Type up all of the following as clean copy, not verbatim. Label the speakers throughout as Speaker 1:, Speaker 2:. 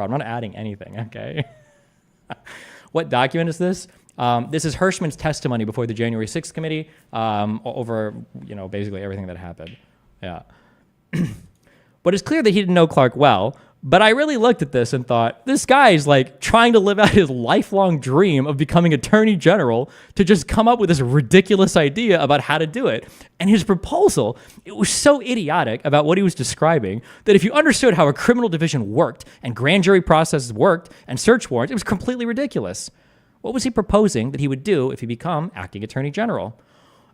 Speaker 1: I'm not adding anything, okay? What document is this? This is Hirschman's testimony before the January 6th committee over, basically everything that happened. Yeah. But it's clear that he didn't know Clark well. But I really looked at this and thought, this guy is like trying to live out his lifelong dream of becoming attorney general to just come up with this ridiculous idea about how to do it. And his proposal, it was so idiotic about what he was describing that if you understood how a criminal division worked and grand jury processes worked and search warrants, it was completely ridiculous. What was he proposing that he would do if he became acting attorney general?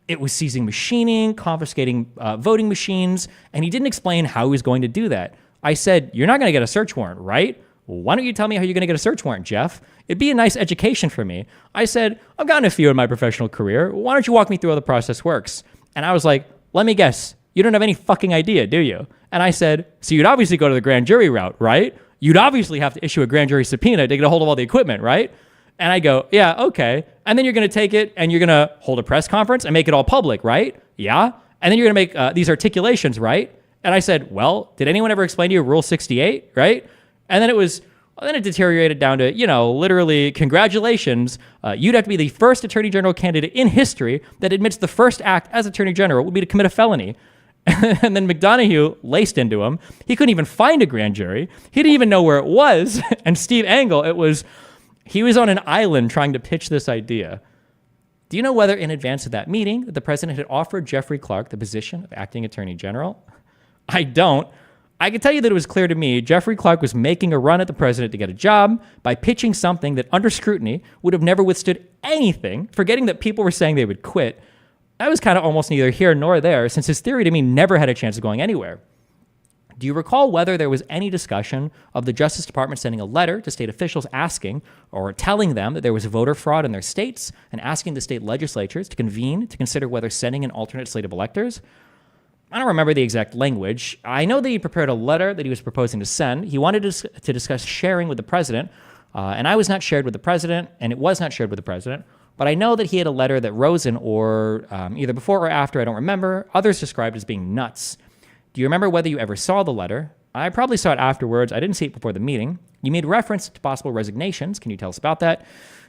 Speaker 1: It was seizing machining, confiscating voting machines, and he didn't explain how he was going to do that. I said, you're not going to get a search warrant, right? Why don't you tell me how you're going to get a search warrant, Jeff? It'd be a nice education for me. I said, I've gotten a few in my professional career. Why don't you walk me through how the process works? And I was like, let me guess. You don't have any fucking idea, do you? And I said, so you'd obviously go to the grand jury route, right? You'd obviously have to issue a grand jury subpoena to get a hold of all the equipment, right? And I go, yeah, okay. And then you're going to take it and you're going to hold a press conference and make it all public, right? Yeah. And then you're going to make these articulations, right? And I said, well, did anyone ever explain to you Rule 68, right? And then it deteriorated down to, literally, congratulations. You'd have to be the first attorney general candidate in history that admits the first act as attorney general would be to commit a felony. And then McDonough laced into him. He couldn't even find a grand jury. He didn't even know where it was. And Steve Engel, he was on an island trying to pitch this idea. Do you know whether in advance of that meeting that the president had offered Jeffrey Clark the position of acting attorney general? I don't. I can tell you that it was clear to me Jeffrey Clark was making a run at the president to get a job by pitching something that under scrutiny would have never withstood anything, forgetting that people were saying they would quit. That was kind of almost neither here nor there, since his theory to me never had a chance of going anywhere. Do you recall whether there was any discussion of the Justice Department sending a letter to state officials asking or telling them that there was voter fraud in their states and asking the state legislatures to convene to consider whether sending an alternate slate of electors? I don't remember the exact language. I know that he prepared a letter that he was proposing to send. He wanted to discuss sharing with the president, and I was not shared with the president, and it was not shared with the president. But I know that he had a letter that Rosen, or either before or after, I don't remember, others described as being nuts. Do you remember whether you ever saw the letter? I probably saw it afterwards. I didn't see it before the meeting. You made reference to possible resignations. Can you tell us about that?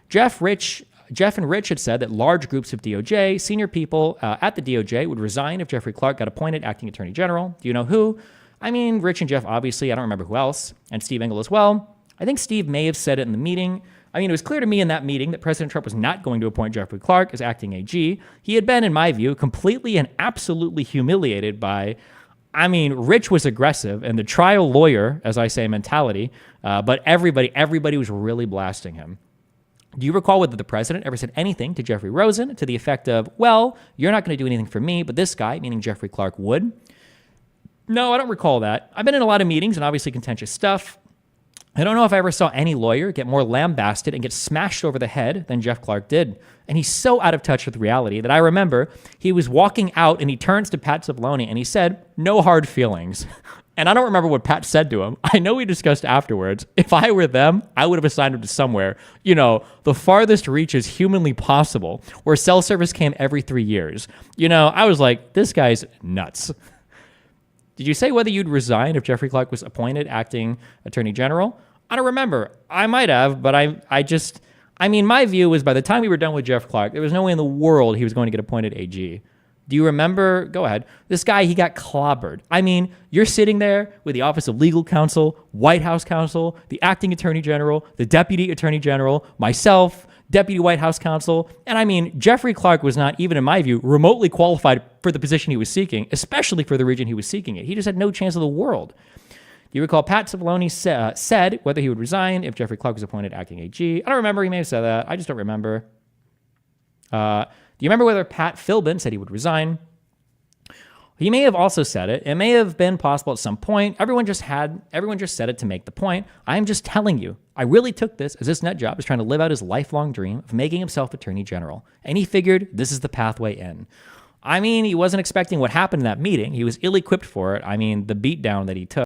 Speaker 1: Jeff and Rich had said that large groups of DOJ, senior people at the DOJ would resign if Jeffrey Clark got appointed acting attorney general. Do you know who? I mean, Rich and Jeff, obviously. I don't remember who else. And Steve Engel as well. I think Steve may have said it in the meeting. I mean, it was clear to me in that meeting that President Trump was not going to appoint Jeffrey Clark as acting AG. He had been, in my view, completely and absolutely humiliated by, Rich was aggressive and the trial lawyer, as I say, mentality, but everybody was really blasting him. Do you recall whether the president ever said anything to Jeffrey Rosen to the effect of, well, you're not going to do anything for me, but this guy, meaning Jeffrey Clark, would? No, I don't recall that. I've been in a lot of meetings and obviously contentious stuff. I don't know if I ever saw any lawyer get more lambasted and get smashed over the head than Jeff Clark did. And he's so out of touch with reality that I remember he was walking out and he turns to Pat Cipollone and he said, no hard feelings. And I don't remember what Pat said to him. I know we discussed afterwards. If I were them, I would have assigned him to somewhere, the farthest reaches humanly possible, where cell service came every 3 years. I was like, this guy's nuts. Did you say whether you'd resign if Jeffrey Clark was appointed acting attorney general? I don't remember. I might have, but my view was by the time we were done with Jeff Clark, there was no way in the world he was going to get appointed AG. Do you remember? Go ahead. This guy, he got clobbered. You're sitting there with the Office of Legal Counsel, White House Counsel, the acting attorney general, the deputy attorney general, myself, deputy White House counsel. And Jeffrey Clark was not, even in my view, remotely qualified for the position he was seeking, especially for the region he was seeking it. He just had no chance of the world. Do you recall Pat Cipollone said whether he would resign if Jeffrey Clark was appointed acting AG? I don't remember. He may have said that. I just don't remember. Do you remember whether Pat Philbin said he would resign? He may have also said it. It may have been possible at some point. Everyone just said it to make the point. I'm just telling you, I really took this as this nut job is trying to live out his lifelong dream of making himself attorney general. And he figured this is the pathway in. He wasn't expecting what happened in that meeting. He was ill-equipped for it. The beatdown that he took.